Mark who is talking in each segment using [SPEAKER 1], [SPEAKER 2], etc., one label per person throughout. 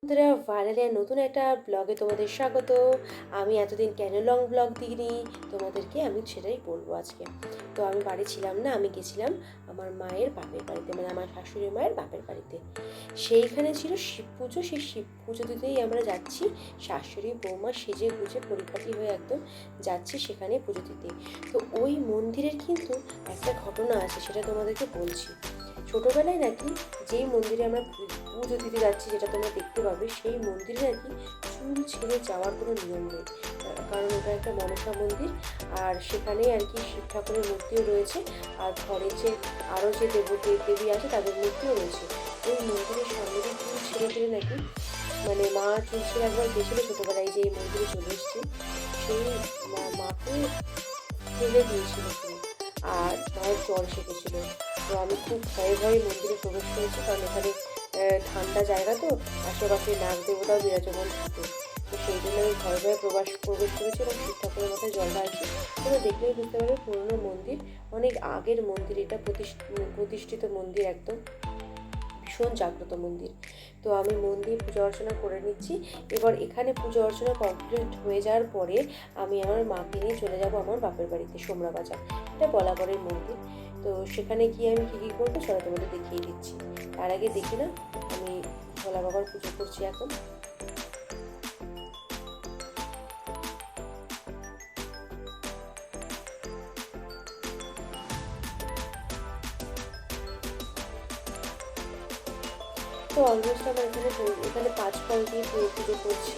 [SPEAKER 1] বন্ধুরা, ভাইরালের নতুন একটা ব্লগে তোমাদের স্বাগত। আমি এতদিন কেন লং ব্লগ দিইনি তোমাদেরকে, আমি সেটাই বলবো আজকে। তো আমি বাড়ি ছিলাম না, আমি গেছিলাম আমার মায়ের বাপের বাড়িতে, মানে আমার শাশুড়ি মায়ের বাপের বাড়িতে। সেইখানে ছিল শিব পুজো, সেই শিব পুজো দিতেই আমরা যাচ্ছি। শাশুড়ি বৌমা সেজে গুজে পরিপাটি হয়ে একদম যাচ্ছি সেখানে পুজো দিতে। তো ওই মন্দিরের কিন্তু একটা ঘটনা আছে, সেটা তোমাদেরকে বলছি। ছোটোবেলায় নাকি যেই মন্দিরে আমরা পুজো দিতে যাচ্ছি, যেটা তোমরা দেখতে পাবে, সেই মন্দিরে নাকি চুল ছেড়ে যাওয়ার কোনো নিয়ম নেই। কারণ ওটা একটা মনসা মন্দির, আর সেখানে আর কি শিব ঠাকুরের মূর্তিও রয়েছে, আর ঘরে যে আরও যে দেবী আছে তাদের মূর্তিও রয়েছে। ওই মন্দিরের সামনে দিয়ে চুল ছেড়ে দিলে নাকি, মানে মা চুল ছেড়ে একবার গেছিলো ছোটোবেলায়, যে এই মন্দিরে চলে এসছে, সেই মাকে ফেলে দিয়েছিল পুরো, আর মায়ের জ্বর এসেছিল। তো আমি খুব ভয়ে ভয়ে মন্দিরে প্রবেশ করেছি, কারণ এখানে ঠান্ডা জায়গা, তো আশেপাশে নাগ দেবতাও বিরাজমান থাকে। তো সেই জন্য আমি ভয়ে ভয়ে প্রবেশ করেছি এবং শিব ঠাকুরের মাথায় জল ঢালছি। তোমরা দেখলেই বুঝতে পারবে পুরোনো মন্দির, অনেক আগের মন্দির, এটা প্রতিষ্ঠিত মন্দির, একদম ভীষণ জাগ্রত মন্দির। তো আমি মন্দির পুজো অর্চনা করে নিচ্ছি। এবার এখানে পুজো অর্চনা কমপ্লিট হয়ে যাওয়ার পরে আমি আমার মাকে নিয়ে চলে যাব আমার বাপের বাড়িতে, সোমরা বাজার। এটা বলাগড়ের মন্দির। তো সেখানে গিয়ে আমি কী কী করবো সেটা তোমাদের দেখিয়ে দিচ্ছি। তার আগে দেখি না, আমি ভোলা বাবার পুজো করছি এখন। তো অলমোস্ট আমার এখানে 5 ফল দিয়ে পুজো করছি।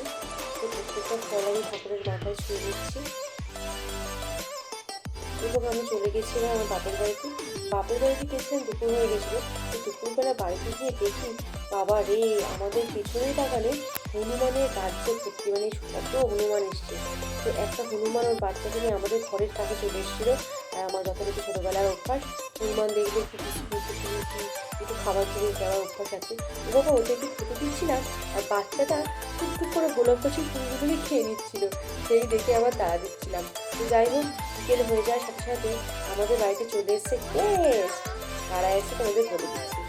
[SPEAKER 1] তো প্রত্যেকটা ফল আমি ঠাকুরের মাথায় ছুঁয়ে দিচ্ছি। এবং আমি চলে গেছিলাম আমার বাপের বাড়িতে গেছিলাম, দুপুর হয়ে গেছিলো। তো দুপুরবেলা বাড়িতে গিয়ে দেখি, বাবা রে, আমাদের পেছনেই বাগানে হনুমানের রাজ্য ভর্তি, মানে কত হনুমান এসছে। তো একটা হনুমান ওর বাচ্চাকে নিয়ে আমাদের ঘরের কাছে চলে এসেছিলো। আর আমার যথারীতি ছোটোবেলার অভ্যাস, হনুমান দেখলে একটু বিস্কুট একটু খাবার জিনিস দেওয়ার অভ্যাস আছে। ও বাবা, ওদেরকে খেতে দিচ্ছিলাম, আর বাচ্চাটা টুকটুক করে গোলাপ গাছের ফুলগুলি খেয়ে নিচ্ছিল। সেই দেখে আবার তাড়া দিচ্ছিলাম। তো যাই হোক, বিকেল হয়ে যাওয়ার সাথে সাথে আমাদের বাড়িতে চলে এসছে গেস্ট। তারা এসে তোমাদের বলে দিচ্ছি,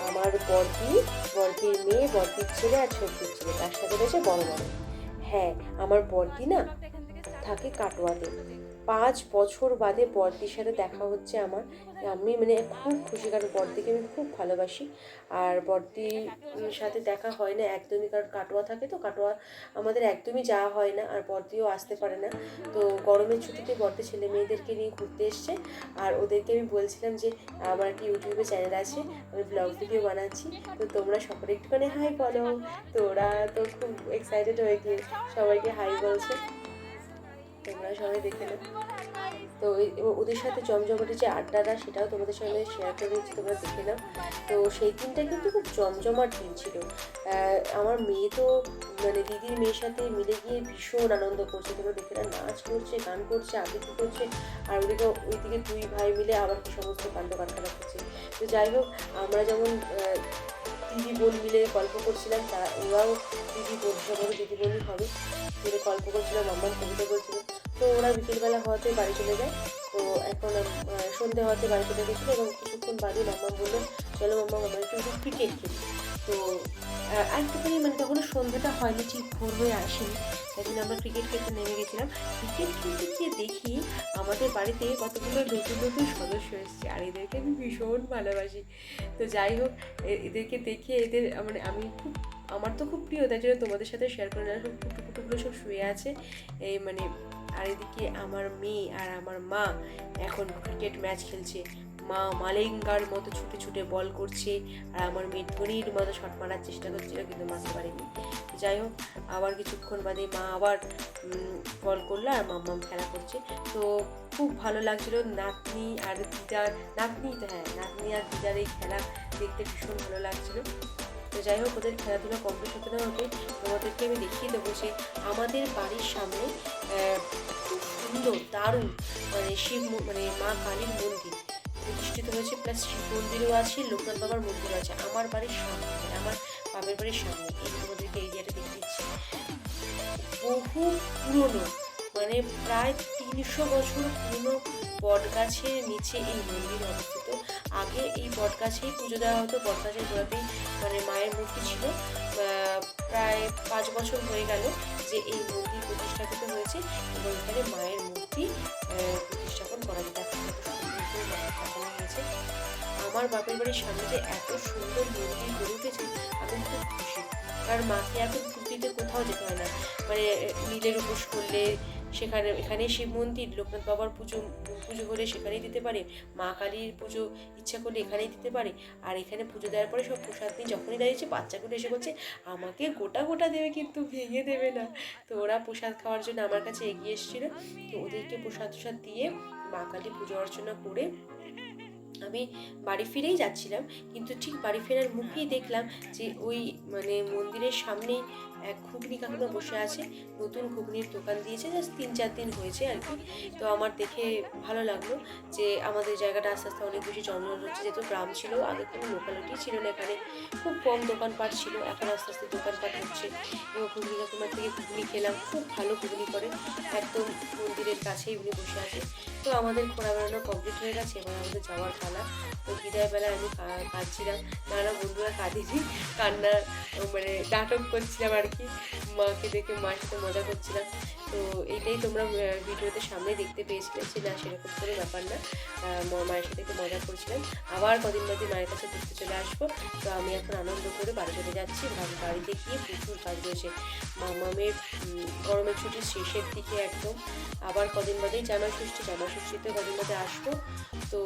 [SPEAKER 1] আমার বড়দির মেয়ে, বড়দির ছেলে আর ছোটদির ছেলে, তার সাথে রয়েছে বড় বড়। হ্যাঁ, আমার বড়দি না থাকে কাটোয়াতে। 5 বছর বাদে বড়দির সাথে দেখা হচ্ছে আমার। আমি মানে খুব খুশি, কারণ বড়দিকে আমি খুব ভালোবাসি। আর বড়দির সাথে দেখা হয় না একদমই, কারণ কাটোয়া থাকে, তো কাটোয়া আমাদের একদমই যাওয়া হয় না, আর বড়দিও আসতে পারে না। তো গরমের ছুটিতে বড়দি ছেলে মেয়েদেরকে নিয়ে ঘুরতে এসছে। আর ওদেরকে আমি বলছিলাম যে আমার একটা ইউটিউবে চ্যানেল আছে, আমি ব্লগ ভিডিও বানাচ্ছি, তো তোমরা সকলে একটুখানি হাই বলো। তো ওরা তো খুব এক্সাইটেড হয়ে গিয়ে সবাইকে হাই বলছে, তোমরা সবাই দেখে নাও। তো ওদের সাথে জমজমাটি যে আড্ডাটা, সেটাও তোমাদের সঙ্গে শেয়ার করে দিচ্ছি, তোমরা দেখে নাও। তো সেই দিনটা কিন্তু খুব জমজমাট দিন ছিল। আমার মেয়ে তো মানে দিদির মেয়ের সাথে মিলে গিয়ে ভীষণ আনন্দ করছে, তোমরা দেখে নাও, নাচ করছে, গান করছে, আবৃত্তি করছে। আর ওইদিকে 2 ভাই মিলে আবার কি সমস্ত কাণ্ড কারখানা করছে। তো যাই হোক, আমরা যেমন দিদি বোন মিলে গল্প করছিলাম, ওরাও দিদি বোন, সবারও দিদি বোনই হবে, মিলে গল্প করছিলাম, আমার কবিতা বলছিল। তো ওরা বিকেলবেলা হওয়াতে বাড়ি চলে যায়। তো এখন সন্ধে হওয়াতে বাড়ি চলে গেছিলো, এবং কিছুক্ষণ বাদে মাম্মা বললো, চলো মাম্মা, আমরা একটু ক্রিকেট খেলি। তো একটুখানি, মানে তখনও সন্ধ্যাটা হয়নি, ঠিক ভোর হয়ে আসেনি, তাই জন্য আমরা ক্রিকেট খেলতে নেমে গেছিলাম। ক্রিকেট খেলতে গিয়ে দেখি আমাদের বাড়িতে কতগুলো নতুন নতুন সদস্য এসেছে, আর এদেরকে আমি ভীষণ ভালোবাসি। তো যাই হোক, এদেরকে দেখে এদের মানে আমার তো খুব প্রিয়, তাই জন্য তোমাদের সাথে শেয়ার করে নেওয়া। সব কুটুকুটুগুলো সব শুয়ে আছে এই মানে। আর এদিকে আমার মেয়ে আর আমার মা এখন ক্রিকেট ম্যাচ খেলছে। মা মালেঙ্গার মতো ছুটে ছুটে বল করছে, আর আমার মেয়ে ধোনির মতো শট মারার চেষ্টা করছিল, কিন্তু মারতে পারেনি। যাই হোক, আবার কিছুক্ষণ বাদে মা আবার বল করলো, আর মাম্মাম খেলা করছে। তো খুব ভালো লাগছিল, নাতনি আর দিদার এই খেলা দেখতে ভীষণ ভালো লাগছিলো। তো যাই হোক, ওদের খেলাধুলা কমপ্লিট হতে না হতে তোমাদেরকে আমি দেখিয়ে দেবো যে আমাদের বাড়ির সামনে খুব সুন্দর দারুণ মানে মা কালীর মন্দির প্রতিষ্ঠিত হয়েছে, প্লাস শিব মন্দিরও আছে, লোকনাথ বাবার মন্দিরও আছে আমার বাড়ির সামনে, মানে আমার বাপের বাড়ির সামনে। এই তোমাদেরকে এরিয়াটা দেখে দিচ্ছি, বহু পুরনো, মানে প্রায় 300 বছর পুরনো বট গাছের নিচে এই মন্দির অবস্থিত। আগে এই বট গাছেই পুজো দেওয়া হতো, বট গাছের গোড়াতেই মানে মায়ের মূর্তি ছিল। প্রায় 5 বছর হয়ে গেল যে এই মন্দির প্রতিষ্ঠাপিত হয়েছে এবং এখানে মায়ের মূর্তি প্রতিস্থাপন করা যায়। দেখো কত সুন্দর করে সাজানো হয়েছে। আমার বাপের বাড়ির সামনে যে এত সুন্দর মন্দির গড়ে উঠেছে আমি খুব খুশি। কারণ মাকে এখন পুজো দিতে কোথাও যেতে হয় না, মানে নীলের উপোস করলে এখানে শিব মন্দির, লোকনাথ বাবার পুজো হলে সেখানেই দিতে পারে, মা কালীর পুজো ইচ্ছা করলে এখানেই দিতে পারে। আর এখানে পুজো দেওয়ার পরে সব প্রসাদ নিয়ে যখনই দাঁড়িয়েছে বাচ্চাগুলো এসে বলছে আমাকে গোটা গোটা দেবে কিন্তু ভেঙে দেবে না। তো ওরা প্রসাদ খাওয়ার জন্য আমার কাছে এগিয়ে এসেছিলো। তো ওদেরকে প্রসাদ দিয়ে মা কালী পুজো অর্চনা করে আমি বাড়ি ফিরেই যাচ্ছিলাম, কিন্তু ঠিক বাড়ি ফেরার মুখেই দেখলাম যে ওই মানে মন্দিরের সামনেই এক ঘুগনি কাকিমা বসে আছে। নতুন ঘুগনির দোকান দিয়েছে, জাস্ট 3-4 দিন হয়েছে আর কি। তো আমার দেখে ভালো লাগলো যে আমাদের জায়গাটা আস্তে আস্তে অনেক বেশি জনবল হচ্ছে, যেহেতু গ্রাম ছিল, আগে কোনো লোকালিটি ছিল না, এখানে খুব কম দোকানপাট ছিল, এখন আস্তে আস্তে দোকানপাট হচ্ছে। এবং ঘুগনি কাকিমার থেকে ঘুগনি খেলাম, খুব ভালো ঘুগনি করে, একদম মন্দিরের কাছেই উনি বসে আছে। তো আমাদের ঘোরা বেড়ানো কমপ্লিট হয়ে গেছে, এবার আমাদের যাওয়ার পালা। তো বিদায়বেলায় আমি কাঁদছিলাম, নানা বন্ধুরা কাঁদিনি, কান্নার মানে নাটক করছিলাম আর কি, মাকে দেখে মায়ের সাথে মজা করছিলাম। তো এইটাই তোমরা ভিডিওতে সামনে দেখতে পেয়েছিলে যে না সেরকম কোনো ব্যাপার না, মায়ের সাথে একটু মজা করছিলাম। আবার কদিন বাদে মায়ের কাছে ঘুরতে চলে আসবো। তো আমি এখন আনন্দ করে বাড়ি চলে যাচ্ছি। বাড়িতে গিয়ে প্রচুর কাজ রয়েছে, মামের গরমের ছুটির শেষের দিকে একদম। আবার কদিন বাদেই জামাই ষষ্ঠীতে কদিন বাদে আসবো। তো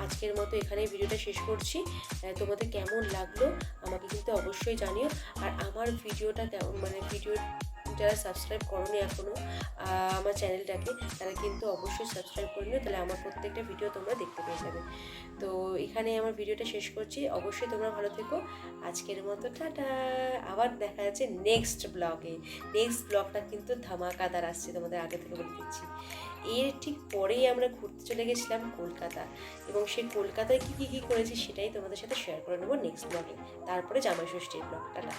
[SPEAKER 1] আজকের মতো এখানেই ভিডিওটা শেষ করছি। তোমাদের কেমন লাগলো আমাকে কিন্তু অবশ্যই জানিও। আর আমার ভিডিওটা মানে যারা সাবস্ক্রাইব করোনি এখনও আমার চ্যানেলটাকে, তারা কিন্তু অবশ্যই সাবস্ক্রাইব করে নিও, তাহলে আমার প্রত্যেকটা ভিডিও তোমরা দেখতে পেয়ে যাবে। তো এখানে আমার ভিডিওটা শেষ করছি, অবশ্যই তোমরা ভালো থেকো। আজকের মতো টাটা, আবার দেখা যাচ্ছে নেক্সট ব্লগে। নেক্সট ব্লগটা কিন্তু ধামাকাদার আসছে, তোমাদের আগে থেকে বলে দিচ্ছি। এর ঠিক পরেই আমরা ঘুরতে চলে গেছিলাম কলকাতা, এবং সেই কলকাতায় কী করেছি সেটাই তোমাদের সাথে শেয়ার করে নেবো নেক্সট ব্লগে। তারপরে জামাই ষষ্ঠীর ব্লগটা।